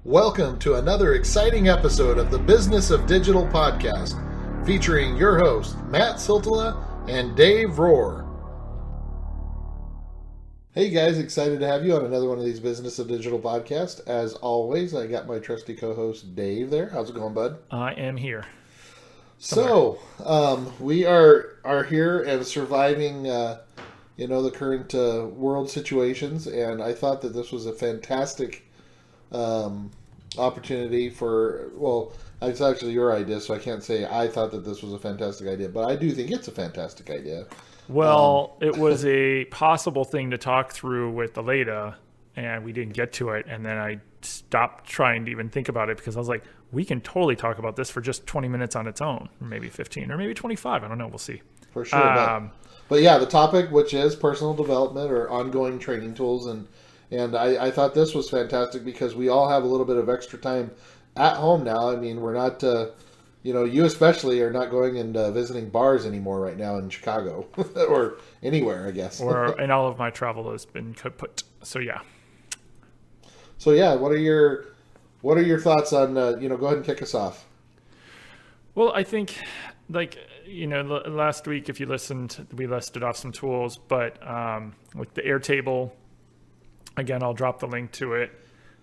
Welcome to another exciting episode of the Business of Digital podcast, featuring your hosts, Matt Siltala and Dave Rohr. Hey guys, excited to have you on another one of these Business of Digital podcasts. As always, I got my trusty co-host Dave there. How's it going, bud? I am here. So, we are here and surviving, the current world situations, and I thought that this was a fantastic opportunity it's actually your idea, so I can't say I thought that this was a fantastic idea, but I do think it's a fantastic idea. Well, it was a possible thing to talk through with the LADA, and we didn't get to it, and then I stopped trying to even think about it because I was like, we can totally talk about this for just 20 minutes on its own, or maybe 15, or maybe 25. I don't know. We'll see. For sure. But yeah, the topic, which is personal development or ongoing training tools, and I thought this was fantastic because we all have a little bit of extra time at home now. I mean, we're not, you especially are not going and visiting bars anymore right now in Chicago or anywhere, I guess. And all of my travel has been kaput. So yeah. What are your thoughts on, go ahead and kick us off. Well, I think last week, if you listened, we listed off some tools, but with the Airtable, again, I'll drop the link to it.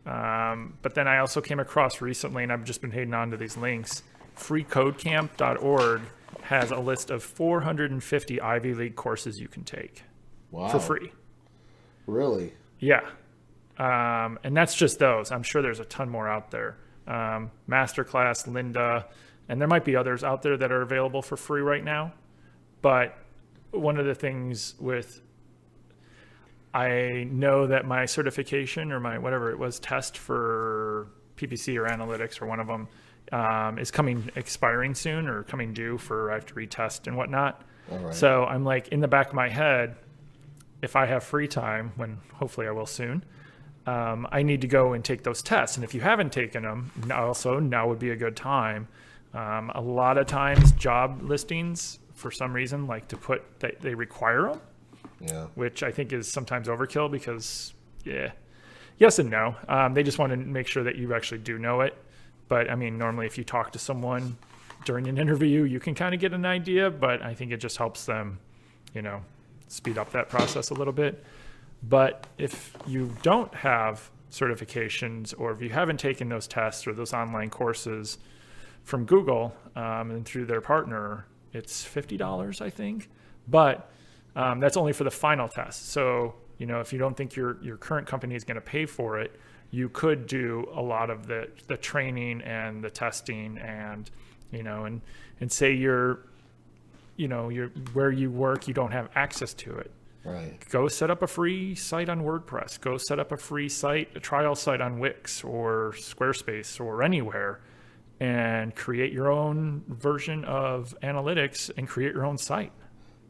But then I also came across recently, and I've just been hitting on to these links, freecodecamp.org has a list of 450 Ivy League courses you can take for free. Really? Yeah. And that's just those. I'm sure there's a ton more out there. Masterclass, Linda, and there might be others out there that are available for free right now. But one of the things I know that my certification or my whatever it was test for PPC or analytics or one of them is expiring soon or coming due I have to retest and whatnot. All right. So I'm like in the back of my head, if I have free time, when hopefully I will soon, I need to go and take those tests. And if you haven't taken them, also now would be a good time. A lot of times job listings, for some reason, like to put that they require them. Yeah. Which I think is sometimes overkill because, yes and no. They just want to make sure that you actually do know it. But I mean, normally if you talk to someone during an interview, you can kind of get an idea, but I think it just helps them, speed up that process a little bit. But if you don't have certifications or if you haven't taken those tests or those online courses from Google and through their partner, it's $50, I think. But that's only for the final test. So, if you don't think your current company is going to pay for it, you could do a lot of the training and the testing and say you're where you work, you don't have access to it. Right. Go set up a free site on WordPress. Go set up a free site, a trial site on Wix or Squarespace or anywhere, and create your own version of analytics and create your own site.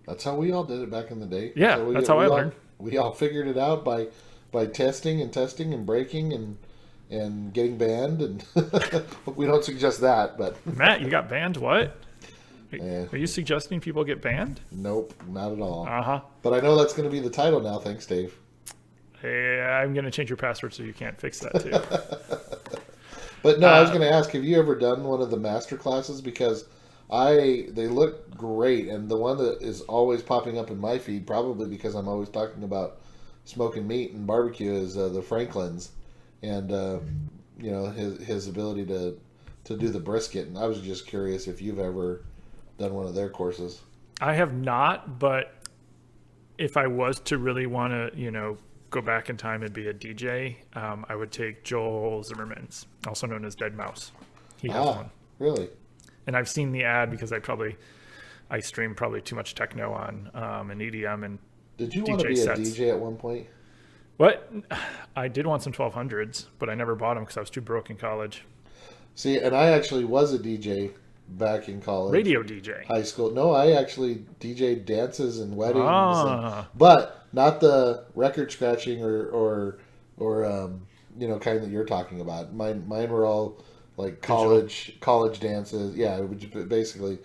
That's how we all did it back in the day. Yeah, that's how I learned. We all figured it out by testing and breaking and getting banned. And we don't suggest that, but Matt, you got banned? What? Yeah. Are you suggesting people get banned? Nope, not at all. Uh-huh. But I know that's going to be the title now. Thanks, Dave. Yeah, I'm going to change your password so you can't fix that too. But no, I was going to ask, have you ever done one of the master classes? Because they look great, and the one that is always popping up in my feed, probably because I'm always talking about smoking meat and barbecue, is the Franklin's, and his ability to do the brisket. And I was just curious if you've ever done one of their courses. I have not, but if I was to really want to, go back in time and be a DJ, I would take Joel Zimmerman's, also known as Dead Mouse. He has one. Really? And I've seen the ad because I stream probably too much techno on and EDM and Did you DJ want to be sets. a DJ at one point? What? I did want some 1200s, but I never bought them because I was too broke in college. See, and I actually was a DJ back in college. Radio DJ. High school. No, I actually DJ'd dances and weddings, but not the record scratching or kind that you're talking about. Mine were all like college dances. Yeah, it would basically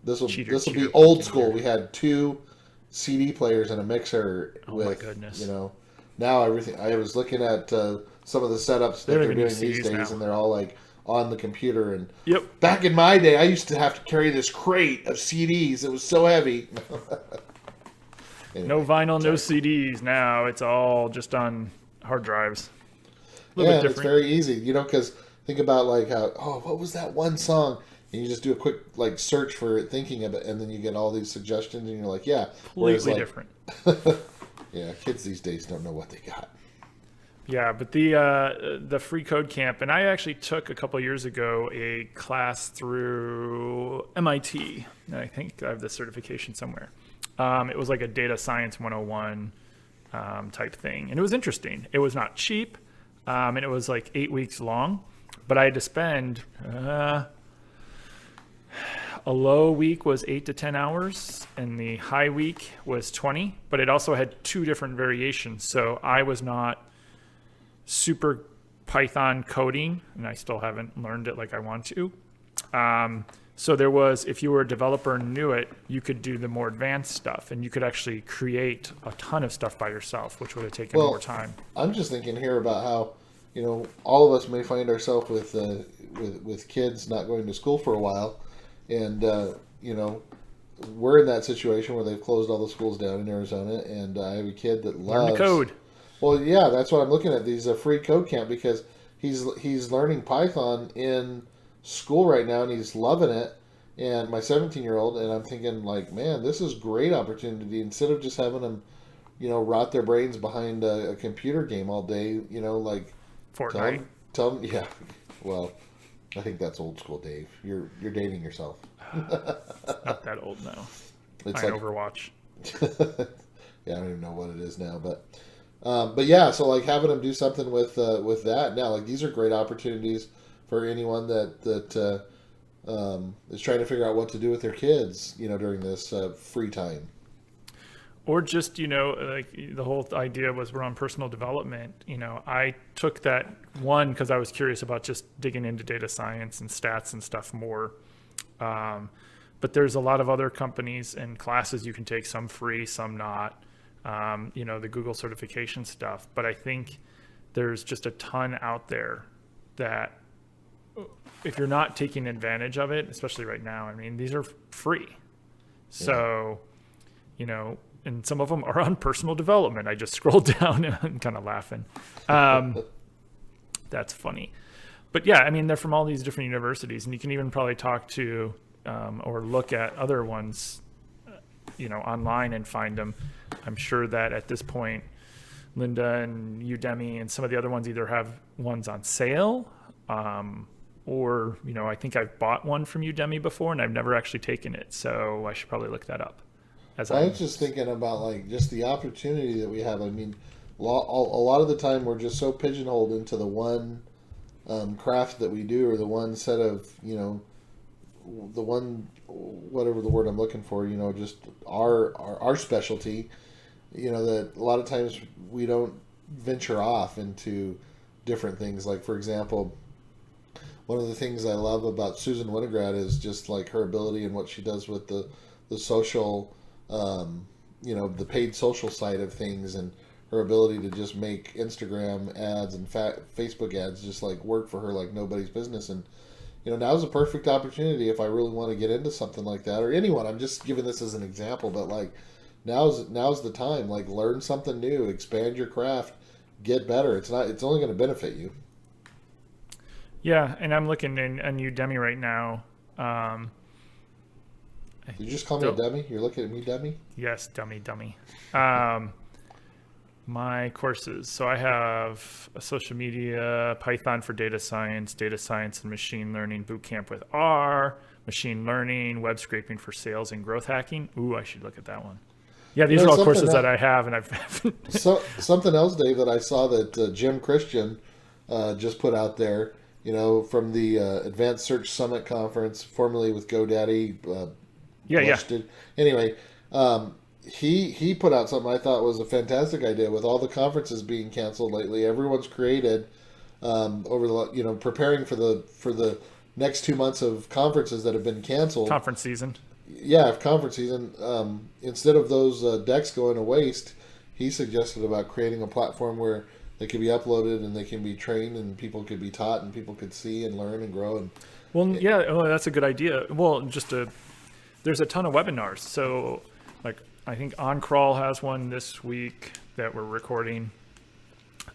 this will be old school. We had 2 CD players and a mixer. Oh my goodness! Now everything. I was looking at some of the setups that They don't they're even doing use these CDs days, now. and they're all like on the computer. And Yep. back in my day, I used to have to carry this crate of CDs. It was so heavy. Anyway, No vinyl, no sorry. CDs now. It's all just on hard drives. A little Yeah, bit and it's different. very easy, because think about like how, what was that one song? And you just do a quick like search for it, thinking of it, and then you get all these suggestions, and you're like, yeah. Whereas Completely like, different. yeah, kids these days don't know what they got. Yeah, but the free code camp, and I actually took a couple years ago a class through MIT. And I think I have the certification somewhere. It was like a data science 101 type thing, and it was interesting. It was not cheap, and it was like 8 weeks long, but I had to spend a low week was 8 to 10 hours, and the high week was 20. But it also had two different variations, so I was not super Python coding, and I still haven't learned it like I want to. So there was, if you were a developer and knew it, you could do the more advanced stuff, and you could actually create a ton of stuff by yourself, which would have taken more time. I'm just thinking here about how, all of us may find ourselves with kids not going to school for a while, and we're in that situation where they've closed all the schools down in Arizona, and I have a kid that Learn loves to code. Well, yeah, that's what I'm looking at. These free code camp, because he's learning Python in school right now, and he's loving it. And my 17-year-old, and I'm thinking like, man, this is great opportunity. Instead of just having them, rot their brains behind a computer game all day, like Fortnite. tell them, yeah. Well, I think that's old school, Dave. You're dating yourself. Not that old now. It's I like Overwatch. yeah, I don't even know what it is now, but yeah, so like having them do something with that now, like these are great opportunities for anyone that is trying to figure out what to do with their kids, during this free time. Or just, like the whole idea was we're on personal development. I took that one because I was curious about just digging into data science and stats and stuff more. But there's a lot of other companies and classes you can take, some free, some not. The Google certification stuff. But I think there's just a ton out there that if you're not taking advantage of it, especially right now, I mean, these are free. So, and some of them are on personal development. I just scrolled down and I'm kind of laughing. That's funny. But yeah, I mean, they're from all these different universities, and you can even probably talk to or look at other ones, online and find them. I'm sure that at this point, Linda and Udemy and some of the other ones either have ones on sale, or, I think I've bought one from Udemy before and I've never actually taken it. So I should probably look that up. I was just thinking about like just the opportunity that we have. I mean, a lot of the time we're just so pigeonholed into the one craft that we do, or the one set of, the one, whatever the word I'm looking for, just our specialty, that a lot of times we don't venture off into different things. Like, for example, one of the things I love about Susan Winograd is just like her ability and what she does with the social, the paid social side of things, and her ability to just make Instagram ads and Facebook ads just like work for her like nobody's business. And now's a perfect opportunity if I really want to get into something like that, or anyone. I'm just giving this as an example, but like now's the time. Like, learn something new, expand your craft, get better. It's only going to benefit you. Yeah, and I'm looking on Udemy right now. Did you just call me a dummy? You're looking at me, dummy? Yes, dummy. My courses. So I have a social media, Python for data science and machine learning bootcamp with R, machine learning, web scraping for sales and growth hacking. Ooh, I should look at that one. Yeah, these are all courses that I have, and I've. Something else, Dave, that I saw that Jim Christian just put out there. From the Advanced Search Summit Conference, formerly with GoDaddy. Yeah. Anyway, he put out something I thought was a fantastic idea. With all the conferences being canceled lately, everyone's created over the preparing for the next 2 months of conferences that have been canceled. Conference season. Yeah, conference season. Instead of those decks going to waste, he suggested about creating a platform where they could be uploaded and they can be trained and people could be taught and people could see and learn and grow. And Well, yeah, oh, that's a good idea. Well, there's a ton of webinars. So, like, I think OnCrawl has one this week that we're recording.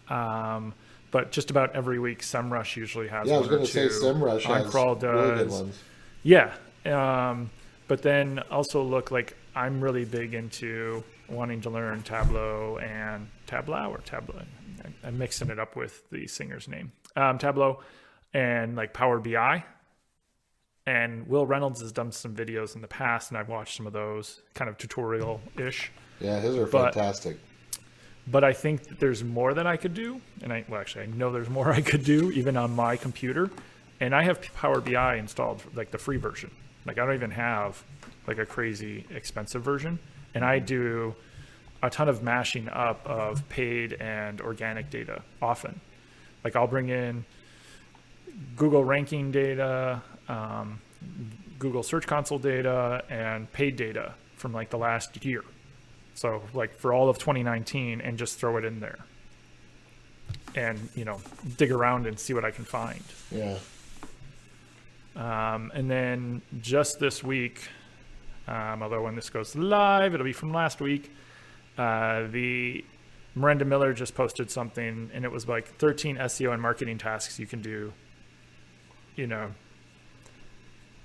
But just about every week, SEMrush usually has one. I was going to say SEMrush has OnCrawl does. really good ones. Yeah. But then also look, like, I'm really big into wanting to learn Tableau and Tableau. I'm mixing it up with the singer's name. Tableau and like Power BI. And Will Reynolds has done some videos in the past, and I've watched some of those, kind of tutorial-ish. Yeah, his are fantastic. But I think that there's more that I could do, and I know there's more I could do even on my computer. And I have Power BI installed, like the free version. Like I don't even have like a crazy expensive version. And I do a ton of mashing up of paid and organic data often. Like I'll bring in Google ranking data, Google Search Console data, and paid data from like the last year. So like for all of 2019, and just throw it in there and, dig around and see what I can find. Yeah. And then just this week, although when this goes live, it'll be from last week, the Miranda Miller just posted something, and it was like 13 SEO and marketing tasks you can do,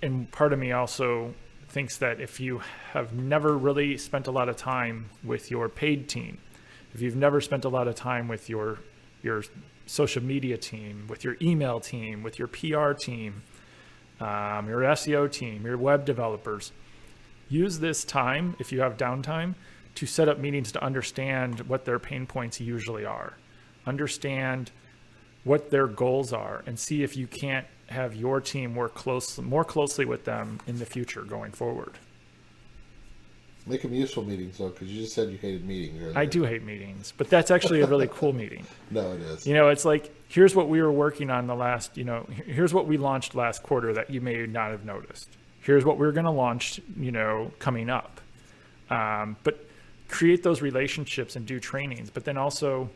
and part of me also thinks that if you have never really spent a lot of time with your paid team, if you've never spent a lot of time with your social media team, with your email team, with your PR team, your SEO team, your web developers, use this time, if you have downtime, to set up meetings to understand what their pain points usually are, understand what their goals are, and see if you can't have your team work more closely with them in the future going forward. Make them useful meetings, though, because you just said you hated meetings earlier. I do hate meetings, but that's actually a really cool meeting. No, it is. It's like, here's what we were working on here's what we launched last quarter that you may not have noticed. Here's what we're going to launch, coming up. But create those relationships and do trainings. But then also,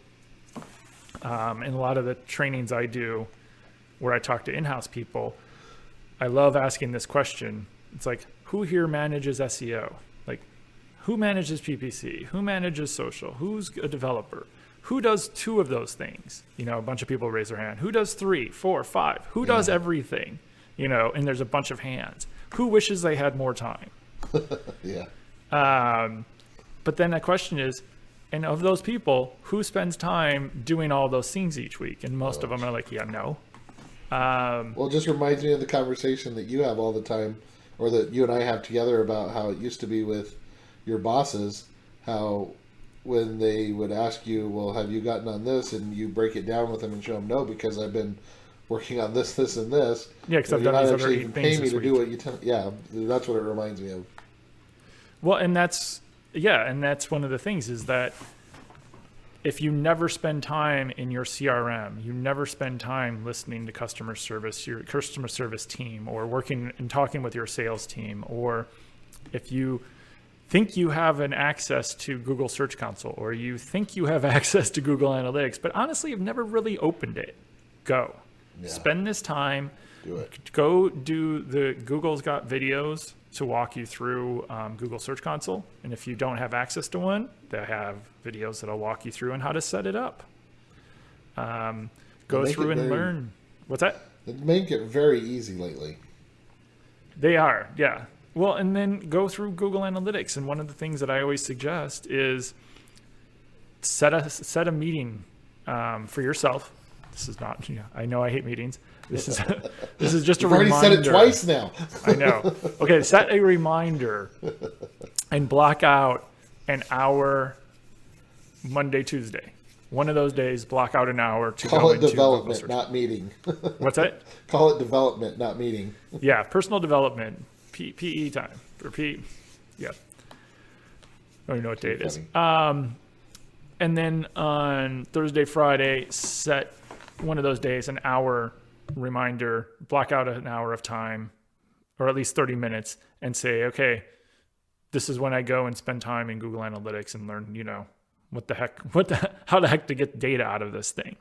in a lot of the trainings I do, where I talk to in-house people, I love asking this question. It's like, who here manages SEO? Like, who manages PPC? Who manages social? Who's a developer? Who does 2 of those things? A bunch of people raise their hand. Who does 3, 4, 5? Who does everything? And there's a bunch of hands. Who wishes they had more time? Yeah. But then the question is, and of those people, who spends time doing all those things each week? And most of them are like, yeah, no. Well, it just reminds me of the conversation that you have all the time, or that you and I have together, about how it used to be with your bosses, how when they would ask you, well, have you gotten on this? And you break it down with them and show them, no, because I've been working on this, this, and this. Yeah, because I've done these other 8 even things paying me this to week. do what you tell. Yeah, that's what it reminds me of. Well, and that's one of the things is that if you never spend time in your CRM, you never spend time listening to customer service, your customer service team, or working and talking with your sales team, or if you think you have an access to Google Search Console, or you think you have access to Google Analytics, but honestly, you've never really opened it, go. Yeah. Spend this time. Do it. Go do Google's got videos to walk you through Google Search Console. And if you don't have access to one, they have videos that'll walk you through on how to set it up. Go through and learn. What's that? They make it very easy lately. They are, yeah. Well, and then go through Google Analytics. And one of the things that I always suggest is set a meeting for yourself. This is not, I know I hate meetings. This is just a reminder. You've already said it twice now. I know. Okay, set a reminder and block out an hour Monday, Tuesday. One of those days, block out an hour to call go it into development, not meeting. What's that? Call it development, not meeting. Yeah, personal development, PE time or P. Yeah, I don't even know what day it is. And then on Thursday, Friday, set one of those days an hour reminder, block out an hour of time, or at least 30 minutes, and say, okay, this is when I go and spend time in Google Analytics and learn, how the heck to get data out of this thing.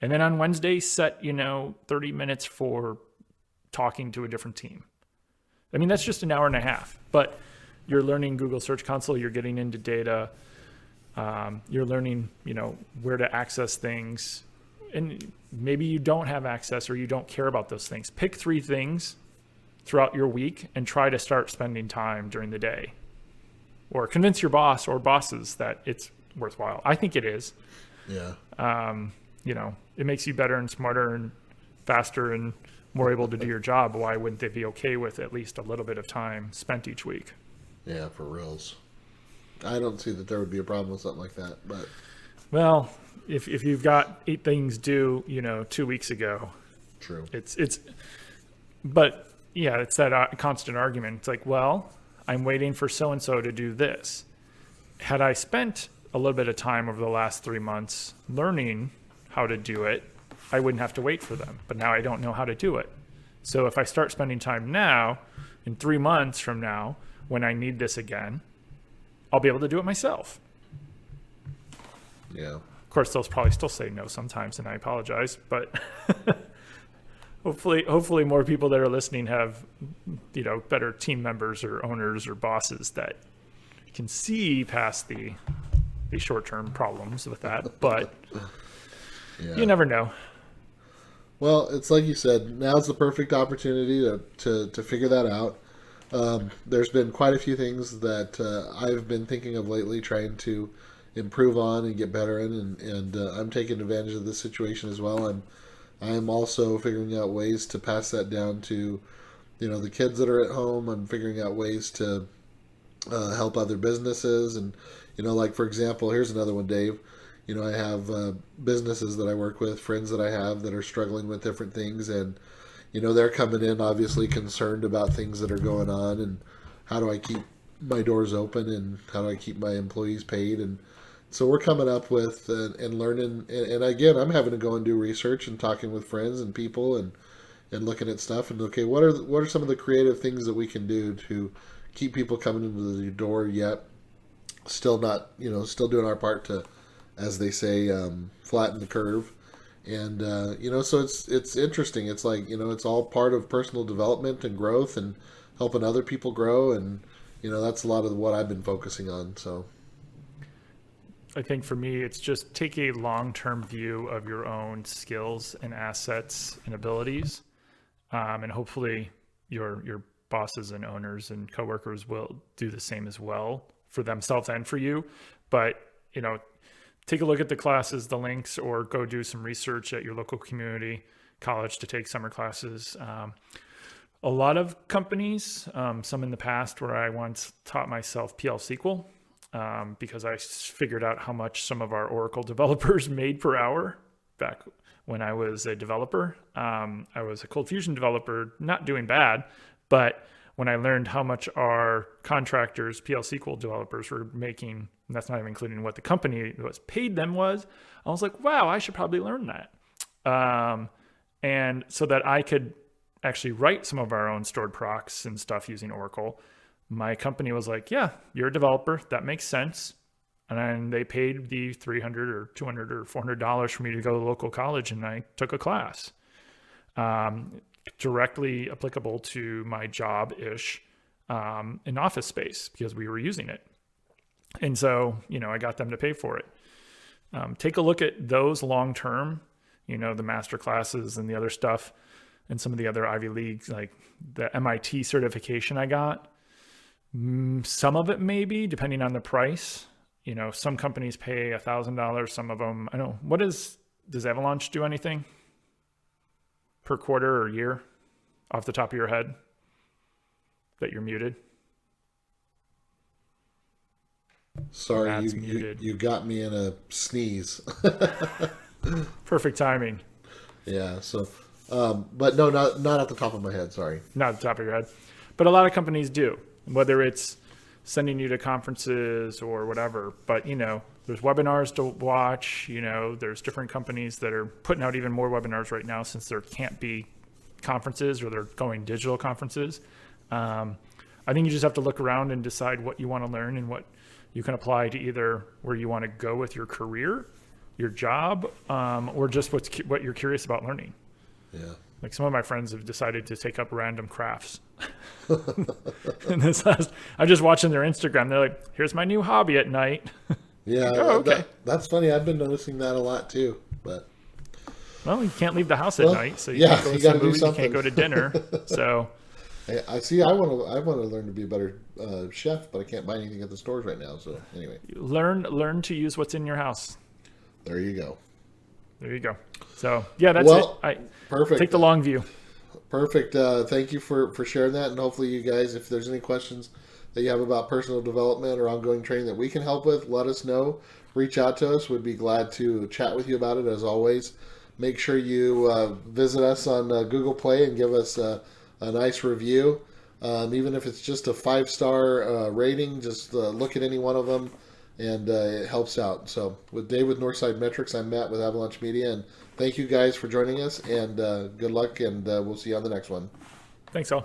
And then on Wednesday, set, 30 minutes for talking to a different team. I mean, that's just an hour and a half, but you're learning Google Search Console, you're getting into data, you're learning, where to access things. And maybe you don't have access or you don't care about those things. Pick 3 things throughout your week and try to start spending time during the day. Or convince your boss or bosses that it's worthwhile. I think it is. Yeah. It makes you better and smarter and faster and more able to do your job. Why wouldn't they be okay with at least a little bit of time spent each week? Yeah, for reals. I don't see that there would be a problem with something like that, but... Well, if you've got 8 things due, 2 weeks ago... True. But, yeah, it's that constant argument. It's like, well, I'm waiting for so-and-so to do this. Had I spent a little bit of time over the last 3 months learning how to do it, I wouldn't have to wait for them. But now I don't know how to do it. So if I start spending time now, in 3 months from now, when I need this again, I'll be able to do it myself. Yeah. Of course, they'll probably still say no sometimes, and I apologize. But hopefully more people that are listening have, better team members or owners or bosses that can see past the short-term problems with that. But Yeah. You never know. Well, it's like you said, now's the perfect opportunity to figure that out. There's been quite a few things that I've been thinking of lately, trying to improve on and get better in, and I'm taking advantage of this situation as well. I'm also figuring out ways to pass that down to, the kids that are at home. I'm figuring out ways to help other businesses, and like for example, here's another one, Dave. I have businesses that I work with, friends that I have that are struggling with different things, and they're coming in obviously concerned about things that are going on, and how do I keep my doors open, and how do I keep my employees paid. And so we're coming up with and learning, and again, I'm having to go and do research and talking with friends and people, and looking at stuff, and okay, what are some of the creative things that we can do to keep people coming into the door, yet still not, still doing our part to, as they say, flatten the curve. And so it's interesting. It's like, it's all part of personal development and growth and helping other people grow, and that's a lot of what I've been focusing on. So I think for me, it's just take a long-term view of your own skills and assets and abilities, and hopefully your bosses and owners and coworkers will do the same as well for themselves and for you. But take a look at the classes, the links, or go do some research at your local community college to take summer classes. A lot of companies, some in the past, where I once taught myself PL SQL, because I figured out how much some of our Oracle developers made per hour back when I was a developer. I was a Cold Fusion developer, not doing bad, but when I learned how much our contractors, PL SQL developers, were making, and that's not even including what the company was paid them was, I was like, wow, I should probably learn that. And so that I could actually write some of our own stored procs and stuff using Oracle, my company was like, yeah, you're a developer. That makes sense. And then they paid the $300 or $200 or $400 for me to go to the local college, and I took a class. Directly applicable to my job-ish in Office space, because we were using it. And so, I got them to pay for it. Take a look at those long-term, the master classes and the other stuff, and some of the other Ivy Leagues, like the MIT certification I got. Some of it maybe, depending on the price. Some companies pay $1,000. Some of them, I don't know. Does Avalanche do anything per quarter or year off the top of your head that you're muted? Sorry, you got me in a sneeze. Perfect timing. Yeah. So, but no, not at the top of my head. Sorry. Not at the top of your head. But a lot of companies do, whether it's sending you to conferences or whatever. But, there's webinars to watch. There's different companies that are putting out even more webinars right now, since there can't be conferences, or they're going digital conferences. I think you just have to look around and decide what you want to learn and what you can apply to either where you want to go with your career, your job, or just what you're curious about learning. Yeah. Like some of my friends have decided to take up random crafts. And I'm just watching their Instagram. They're like, here's my new hobby at night. Yeah. Like, oh, okay. That's funny. I've been noticing that a lot too. But well, you can't leave the house at night, so you can't go you to got to the do movies, you something. can't go to dinner. So I see. I want to learn to be a better chef, but I can't buy anything at the stores right now. So anyway, learn to use what's in your house. there you go. There you go. So yeah, that's it. Perfect. Take the long view. Perfect. Thank you for sharing that, and hopefully you guys, if there's any questions that you have about personal development or ongoing training that we can help with, let us know. Reach out to us. We'd be glad to chat with you about it. As always, make sure you visit us on Google Play and give us a nice review. Even if it's just a 5-star rating, just look at any one of them, and it helps out. So with Dave with Northside Metrics, I'm Matt with Avalanche Media, and thank you guys for joining us, and good luck, and we'll see you on the next one. Thanks all.